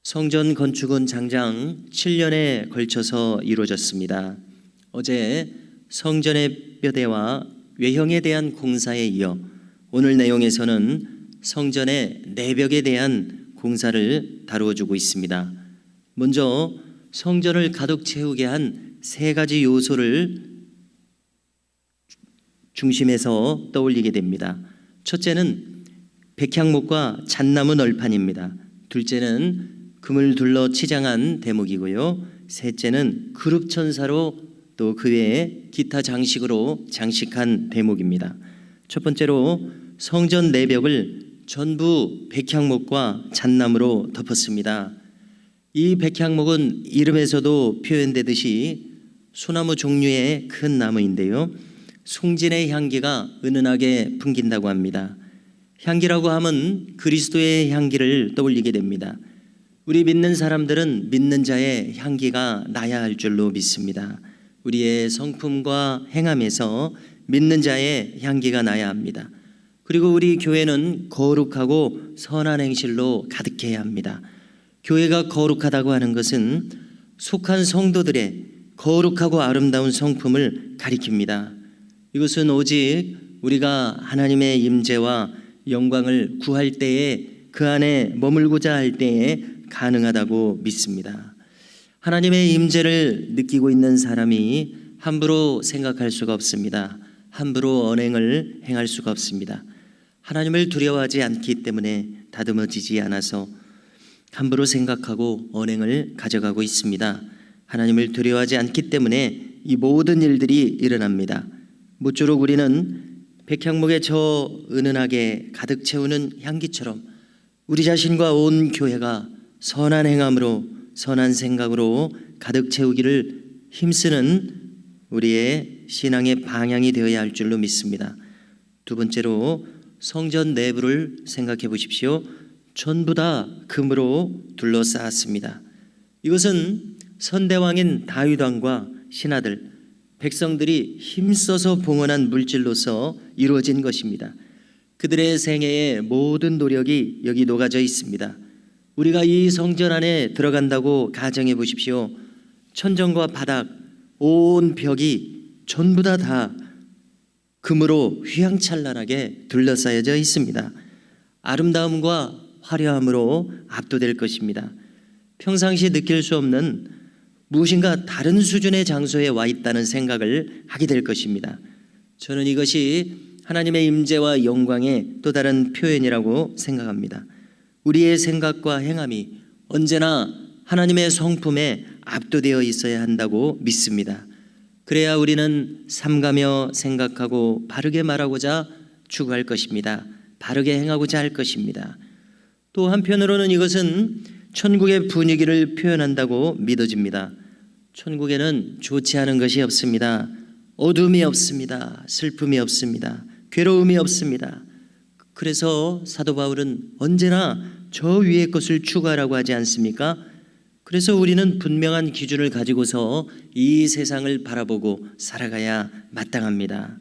성전 건축은 장장 7년에 걸쳐서 이루어졌습니다. 어제 성전의 뼈대와 외형에 대한 공사에 이어 오늘 내용에서는 성전의 내벽에 대한 공사를 다루어 주고 있습니다. 먼저 성전을 가득 채우게 한 세 가지 요소를 중심에서 떠올리게 됩니다. 첫째는 백향목과 잣나무 널판입니다. 둘째는 금을 둘러 치장한 대목이고요. 셋째는 그룹천사로 또 그 외에 기타 장식으로 장식한 대목입니다. 첫 번째로 성전 내벽을 전부 백향목과 잣나무로 덮었습니다. 이 백향목은 이름에서도 표현되듯이 소나무 종류의 큰 나무인데요, 송진의 향기가 은은하게 풍긴다고 합니다. 향기라고 하면 그리스도의 향기를 떠올리게 됩니다. 우리 믿는 사람들은 믿는 자의 향기가 나야 할 줄로 믿습니다. 우리의 성품과 행함에서 믿는 자의 향기가 나야 합니다. 그리고 우리 교회는 거룩하고 선한 행실로 가득해야 합니다. 교회가 거룩하다고 하는 것은 속한 성도들의 거룩하고 아름다운 성품을 가리킵니다. 이것은 오직 우리가 하나님의 임재와 영광을 구할 때에 그 안에 머물고자 할 때에 가능하다고 믿습니다. 하나님의 임재를 느끼고 있는 사람이 함부로 생각할 수가 없습니다. 함부로 언행을 행할 수가 없습니다. 하나님을 두려워하지 않기 때문에 다듬어지지 않아서 함부로 생각하고 언행을 가져가고 있습니다. 하나님을 두려워하지 않기 때문에 이 모든 일들이 일어납니다. 모쪼록 우리는 백향목에 저 은은하게 가득 채우는 향기처럼 우리 자신과 온 교회가 선한 행함으로 선한 생각으로 가득 채우기를 힘쓰는 우리의 신앙의 방향이 되어야 할 줄로 믿습니다. 두 번째로 성전 내부를 생각해 보십시오. 전부 다 금으로 둘러싸았습니다. 이것은 선대왕인 다윗 왕과 신하들, 백성들이 힘써서 봉헌한 물질로서 이루어진 것입니다. 그들의 생애의 모든 노력이 여기 녹아져 있습니다. 우리가 이 성전 안에 들어간다고 가정해 보십시오. 천정과 바닥, 온 벽이 전부 다 금으로 휘황찬란하게 둘러싸여져 있습니다. 아름다움과 화려함으로 압도될 것입니다. 평상시 느낄 수 없는 무엇인가 다른 수준의 장소에 와 있다는 생각을 하게 될 것입니다. 저는 이것이 하나님의 임재와 영광의 또 다른 표현이라고 생각합니다. 우리의 생각과 행함이 언제나 하나님의 성품에 압도되어 있어야 한다고 믿습니다. 그래야 우리는 삼가며 생각하고 바르게 말하고자 추구할 것입니다. 바르게 행하고자 할 것입니다. 또 한편으로는 이것은 천국의 분위기를 표현한다고 믿어집니다. 천국에는 좋지 않은 것이 없습니다. 어둠이 없습니다. 슬픔이 없습니다. 괴로움이 없습니다. 그래서 사도 바울은 언제나 저 위의 것을 추구하라고 하지 않습니까? 그래서 우리는 분명한 기준을 가지고서 이 세상을 바라보고 살아가야 마땅합니다.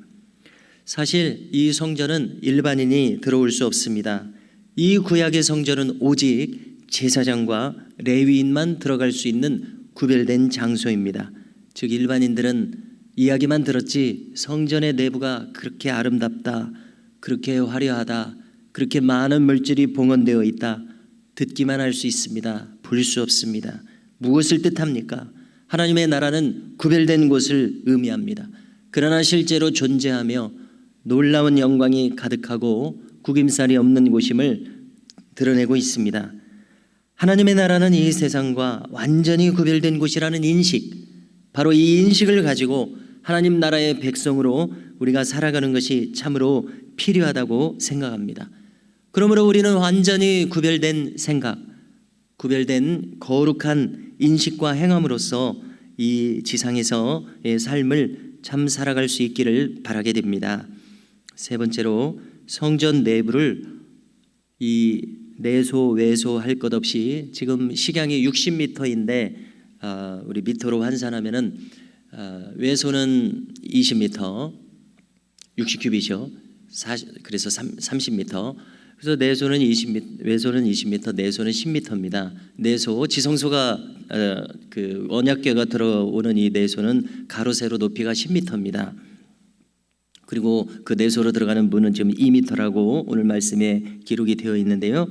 사실 이 성전은 일반인이 들어올 수 없습니다. 이 구약의 성전은 오직 제사장과 레위인만 들어갈 수 있는 구별된 장소입니다. 즉 일반인들은 이야기만 들었지 성전의 내부가 그렇게 아름답다, 그렇게 화려하다, 그렇게 많은 물질이 봉헌되어 있다, 듣기만 할 수 있습니다. 볼 수 없습니다. 무엇을 뜻합니까? 하나님의 나라는 구별된 곳을 의미합니다. 그러나 실제로 존재하며 놀라운 영광이 가득하고 구김살이 없는 곳임을 드러내고 있습니다. 하나님의 나라는 이 세상과 완전히 구별된 곳이라는 인식, 바로 이 인식을 가지고 하나님 나라의 백성으로 우리가 살아가는 것이 참으로 필요하다고 생각합니다. 그러므로 우리는 완전히 구별된 생각, 구별된 거룩한 인식과 행함으로써 이 지상에서의 삶을 참 살아갈 수 있기를 바라게 됩니다. 세 번째로 성전 내부를 이 내소 외소 할 것 없이 지금 식양이 60m인데 우리 미터로 환산하면은 외소는 20m 60큐비죠. 그래서 30m, 그래서 내소는 20m, 외소는 20m, 내소는 10m입니다. 내소 지성소가 그 언약궤가 들어오는 이 내소는 가로 세로 높이가 10m입니다. 그리고 그 내소로 들어가는 문은 지금 2m라고 오늘 말씀에 기록이 되어 있는데요.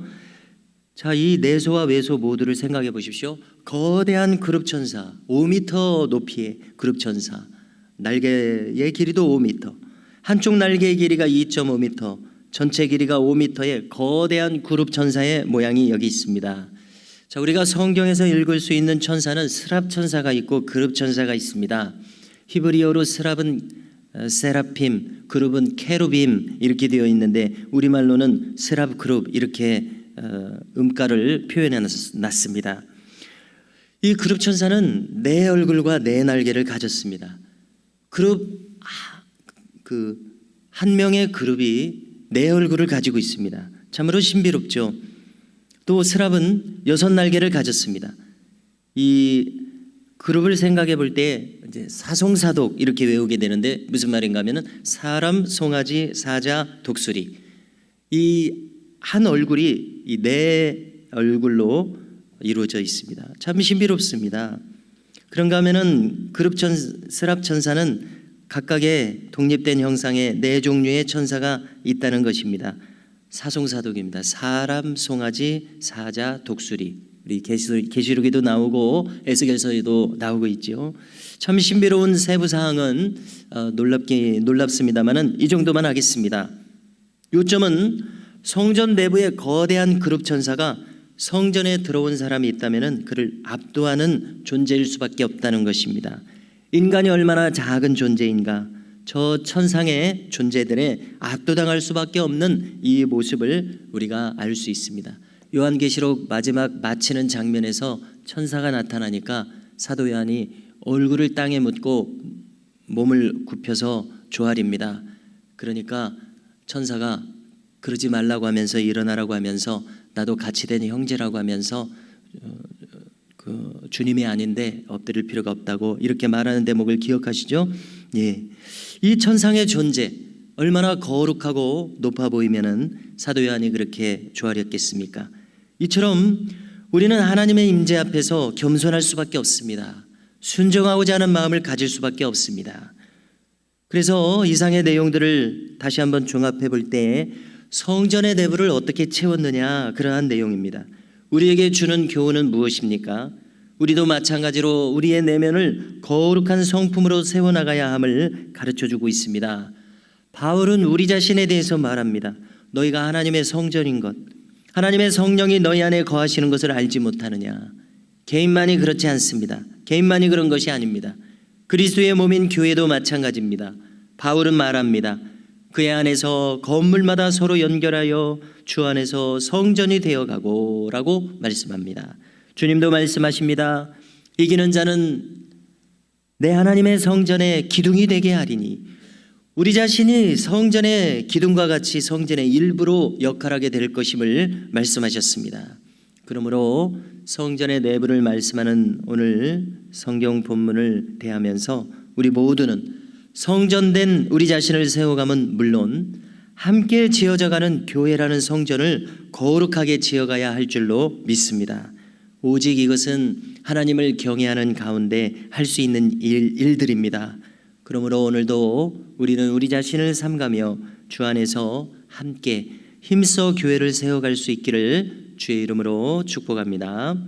자, 이 내소와 외소 모두를 생각해 보십시오. 거대한 그룹천사, 5m 높이의 그룹천사, 날개의 길이도 5m, 한쪽 날개의 길이가 2.5m, 전체 길이가 5m의 거대한 그룹천사의 모양이 여기 있습니다. 자, 우리가 성경에서 읽을 수 있는 천사는 스랍 천사가 있고 그룹 천사가 있습니다. 히브리어로 스랍은 세라핌, 그룹은 케루빔 이렇게 되어 있는데 우리말로는 스랍 그룹 이렇게 음가를 표현해 놨습니다. 이 그룹 천사는 네 얼굴과 네 날개를 가졌습니다. 그룹 한 명의 그룹이 네 얼굴을 가지고 있습니다. 참으로 신비롭죠. 또 스랍은 6날개를 가졌습니다. 이 그룹을 생각해 볼 때 이제 사송사독 이렇게 외우게 되는데 무슨 말인가 하면은 사람, 송아지, 사자, 독수리. 이 한 얼굴이 이 네 얼굴로 이루어져 있습니다. 참 신비롭습니다. 그런가 하면은 스랍 천사는 각각의 독립된 형상의 네 종류의 천사가 있다는 것입니다. 사송사독입니다. 사람, 송아지, 사자, 독수리. 우리 계시록에도 나오고 에스겔서에도 나오고 있죠. 참 신비로운 세부 사항은 놀랍습니다만은 이 정도만 하겠습니다. 요점은 성전 내부의 거대한 그룹 천사가 성전에 들어온 사람이 있다면은 그를 압도하는 존재일 수밖에 없다는 것입니다. 인간이 얼마나 작은 존재인가, 저 천상의 존재들에 압도당할 수밖에 없는 이 모습을 우리가 알 수 있습니다. 요한계시록 마지막 마치는 장면에서 천사가 나타나니까 사도 요한이 얼굴을 땅에 묻고 몸을 굽혀서 조아립니다. 그러니까 천사가 그러지 말라고 하면서 일어나라고 하면서 나도 같이 된 형제라고 하면서 주님이 아닌데 엎드릴 필요가 없다고 이렇게 말하는 대목을 기억하시죠? 예. 이 천상의 존재 얼마나 거룩하고 높아 보이면은 사도 요한이 그렇게 조아렸겠습니까? 이처럼 우리는 하나님의 임재 앞에서 겸손할 수밖에 없습니다. 순종하고자 하는 마음을 가질 수밖에 없습니다. 그래서 이상의 내용들을 다시 한번 종합해 볼 때 성전의 내부를 어떻게 채웠느냐 그러한 내용입니다. 우리에게 주는 교훈은 무엇입니까? 우리도 마찬가지로 우리의 내면을 거룩한 성품으로 세워나가야 함을 가르쳐주고 있습니다. 바울은 우리 자신에 대해서 말합니다. 너희가 하나님의 성전인 것, 하나님의 성령이 너희 안에 거하시는 것을 알지 못하느냐. 개인만이 그렇지 않습니다. 개인만이 그런 것이 아닙니다. 그리스도의 몸인 교회도 마찬가지입니다. 바울은 말합니다. 그의 안에서 건물마다 서로 연결하여 주 안에서 성전이 되어가고 라고 말씀합니다. 주님도 말씀하십니다. 이기는 자는 내 하나님의 성전의 기둥이 되게 하리니, 우리 자신이 성전의 기둥과 같이 성전의 일부로 역할하게 될 것임을 말씀하셨습니다. 그러므로 성전의 내부를 말씀하는 오늘 성경 본문을 대하면서 우리 모두는 성전된 우리 자신을 세워감은 물론 함께 지어져가는 교회라는 성전을 거룩하게 지어가야 할 줄로 믿습니다. 오직 이것은 하나님을 경외하는 가운데 할 수 있는 일들입니다. 그러므로 오늘도 우리는 우리 자신을 삼가며 주 안에서 함께 힘써 교회를 세워갈 수 있기를 주의 이름으로 축복합니다.